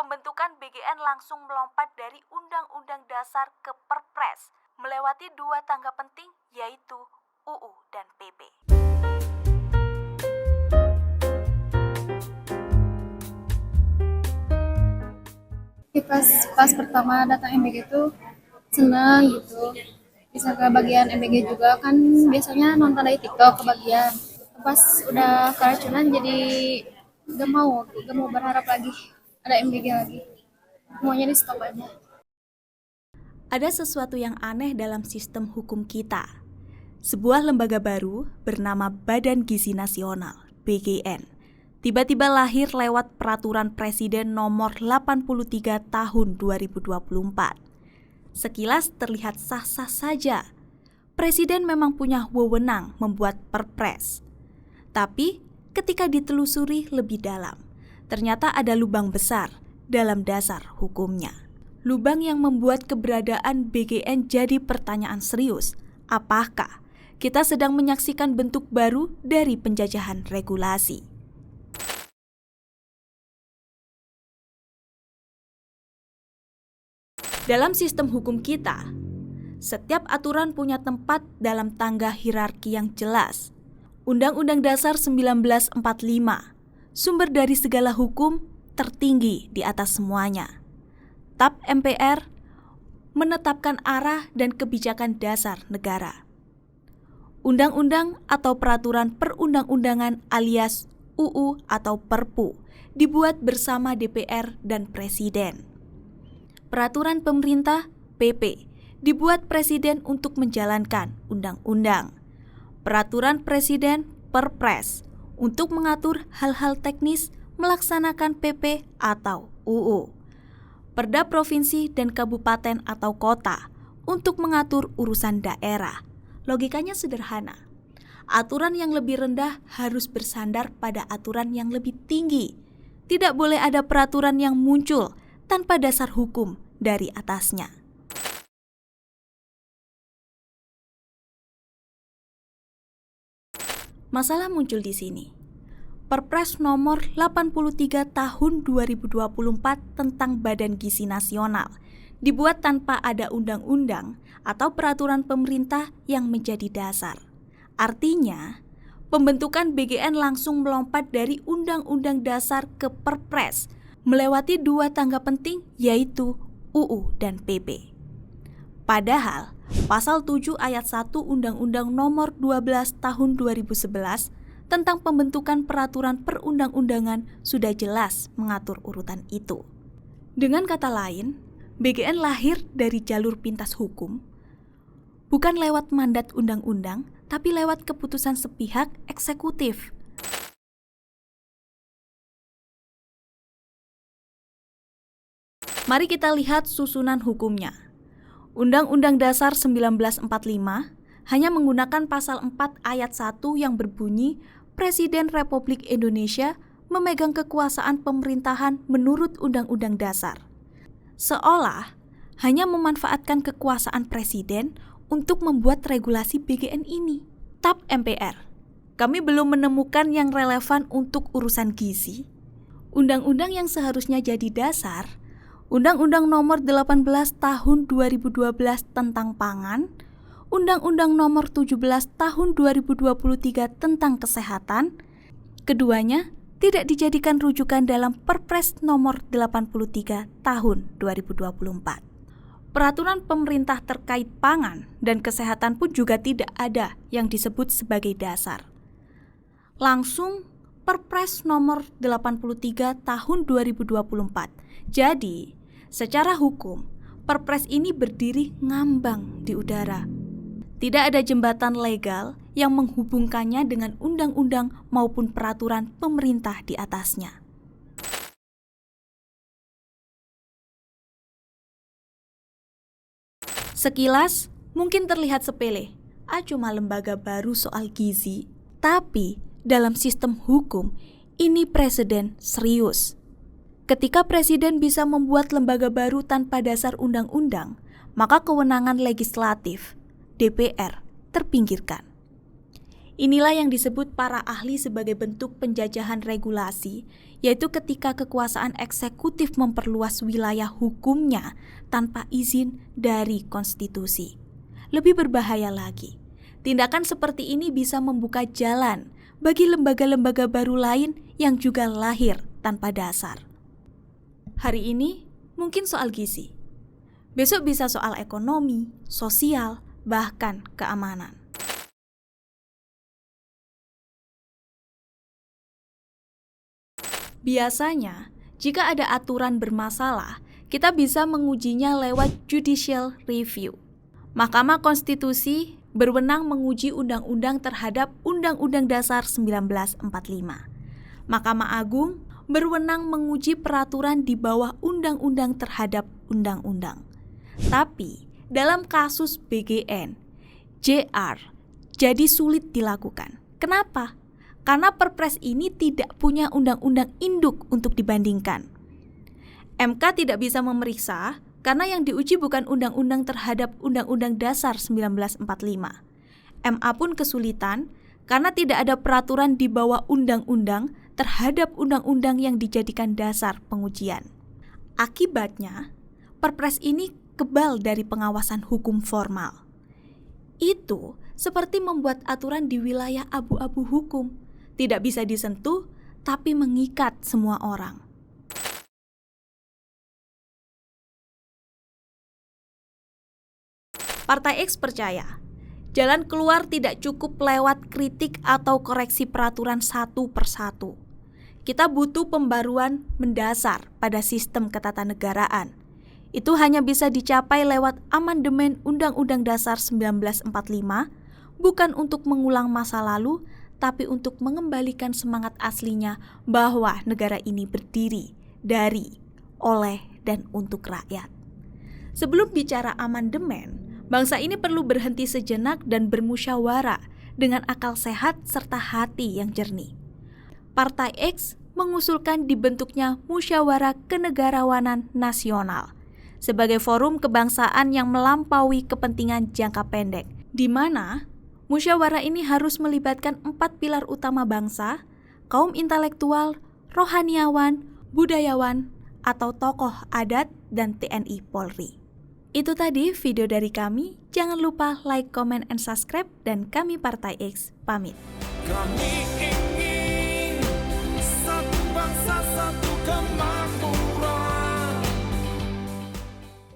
pembentukan BGN langsung melompat dari Undang-Undang Dasar ke Perpres, melewati dua tangga penting yaitu UU dan PP. Pas pertama datang MBG itu senang gitu, bisa ke bagian MBG juga kan, biasanya nonton dari TikTok kebagian. Pas udah keracunan jadi gak mau berharap lagi ada MBG lagi, maunya di stop aja. Ada sesuatu yang aneh dalam sistem hukum kita. Sebuah lembaga baru bernama Badan Gizi Nasional, BGN, tiba-tiba lahir lewat Peraturan Presiden Nomor 83 Tahun 2024. Sekilas terlihat sah-sah saja. Presiden memang punya wewenang membuat perpres. Tapi ketika ditelusuri lebih dalam, ternyata ada lubang besar dalam dasar hukumnya. Lubang yang membuat keberadaan BGN jadi pertanyaan serius. Apakah kita sedang menyaksikan bentuk baru dari penjajahan regulasi? Dalam sistem hukum kita, setiap aturan punya tempat dalam tangga hierarki yang jelas. Undang-Undang Dasar 1945, sumber dari segala hukum, tertinggi di atas semuanya. TAP MPR menetapkan arah dan kebijakan dasar negara. Undang-undang atau peraturan perundang-undangan alias UU atau Perpu dibuat bersama DPR dan Presiden. Peraturan pemerintah PP dibuat Presiden untuk menjalankan undang-undang. Peraturan Presiden Perpres untuk mengatur hal-hal teknis melaksanakan PP atau UU. Perda provinsi dan kabupaten atau kota untuk mengatur urusan daerah. Logikanya sederhana. Aturan yang lebih rendah harus bersandar pada aturan yang lebih tinggi. Tidak boleh ada peraturan yang muncul tanpa dasar hukum dari atasnya. Masalah muncul di sini. Perpres nomor 83 tahun 2024 tentang Badan Gizi Nasional dibuat tanpa ada undang-undang atau peraturan pemerintah yang menjadi dasar. Artinya, pembentukan BGN langsung melompat dari Undang-Undang Dasar ke Perpres, melewati dua tangga penting yaitu UU dan PP. Padahal, Pasal 7 Ayat 1 Undang-Undang Nomor 12 Tahun 2011 tentang pembentukan peraturan perundang-undangan sudah jelas mengatur urutan itu. Dengan kata lain, BGN lahir dari jalur pintas hukum, bukan lewat mandat undang-undang, tapi lewat keputusan sepihak eksekutif. Mari kita lihat susunan hukumnya. Undang-Undang Dasar 1945 hanya menggunakan pasal 4 ayat 1 yang berbunyi Presiden Republik Indonesia memegang kekuasaan pemerintahan menurut Undang-Undang Dasar. Seolah hanya memanfaatkan kekuasaan presiden untuk membuat regulasi BGN ini. TAP MPR, kami belum menemukan yang relevan untuk urusan gizi. Undang-undang yang seharusnya jadi dasar, Undang-Undang Nomor 18 Tahun 2012 tentang Pangan, Undang-Undang Nomor 17 Tahun 2023 tentang Kesehatan, keduanya tidak dijadikan rujukan dalam Perpres Nomor 83 Tahun 2024. Peraturan pemerintah terkait pangan dan kesehatan pun juga tidak ada yang disebut sebagai dasar. Langsung Perpres Nomor 83 Tahun 2024. Jadi, secara hukum, Perpres ini berdiri ngambang di udara. Tidak ada jembatan legal yang menghubungkannya dengan undang-undang maupun peraturan pemerintah di atasnya. Sekilas, mungkin terlihat sepele. Cuma lembaga baru soal gizi. Tapi, dalam sistem hukum, ini presiden serius. Ketika presiden bisa membuat lembaga baru tanpa dasar undang-undang, maka kewenangan legislatif DPR terpinggirkan. Inilah yang disebut para ahli sebagai bentuk penjajahan regulasi, yaitu ketika kekuasaan eksekutif memperluas wilayah hukumnya tanpa izin dari konstitusi. Lebih berbahaya lagi, tindakan seperti ini bisa membuka jalan bagi lembaga-lembaga baru lain yang juga lahir tanpa dasar. Hari ini mungkin soal gizi, besok bisa soal ekonomi, sosial, bahkan keamanan. Biasanya, jika ada aturan bermasalah, kita bisa mengujinya lewat judicial review. Mahkamah Konstitusi berwenang menguji undang-undang terhadap Undang-Undang Dasar 1945. Mahkamah Agung berwenang menguji peraturan di bawah undang-undang terhadap undang-undang. Tapi, dalam kasus BGN, JR jadi sulit dilakukan. Kenapa? Karena Perpres ini tidak punya undang-undang induk untuk dibandingkan. MK tidak bisa memeriksa karena yang diuji bukan undang-undang terhadap Undang-Undang Dasar 1945. MA pun kesulitan karena tidak ada peraturan di bawah undang-undang terhadap undang-undang yang dijadikan dasar pengujian. Akibatnya, Perpres ini kebal dari pengawasan hukum formal. Itu seperti membuat aturan di wilayah abu-abu hukum. Tidak bisa disentuh, tapi mengikat semua orang. Partai X percaya, jalan keluar tidak cukup lewat kritik atau koreksi peraturan satu persatu. Kita butuh pembaruan mendasar pada sistem ketatanegaraan. Itu hanya bisa dicapai lewat amandemen Undang-Undang Dasar 1945, bukan untuk mengulang masa lalu, tapi untuk mengembalikan semangat aslinya bahwa negara ini berdiri dari, oleh, dan untuk rakyat. Sebelum bicara amandemen, bangsa ini perlu berhenti sejenak dan bermusyawarah dengan akal sehat serta hati yang jernih. Partai X mengusulkan dibentuknya Musyawarah Kenegarawanan Nasional sebagai forum kebangsaan yang melampaui kepentingan jangka pendek, di mana musyawarah ini harus melibatkan 4 pilar utama bangsa, kaum intelektual, rohaniawan, budayawan, atau tokoh adat, dan TNI Polri. Itu tadi video dari kami. Jangan lupa like, comment, and subscribe. Dan kami Partai X pamit. Kami ingin satu bangsa, satu kemajuan.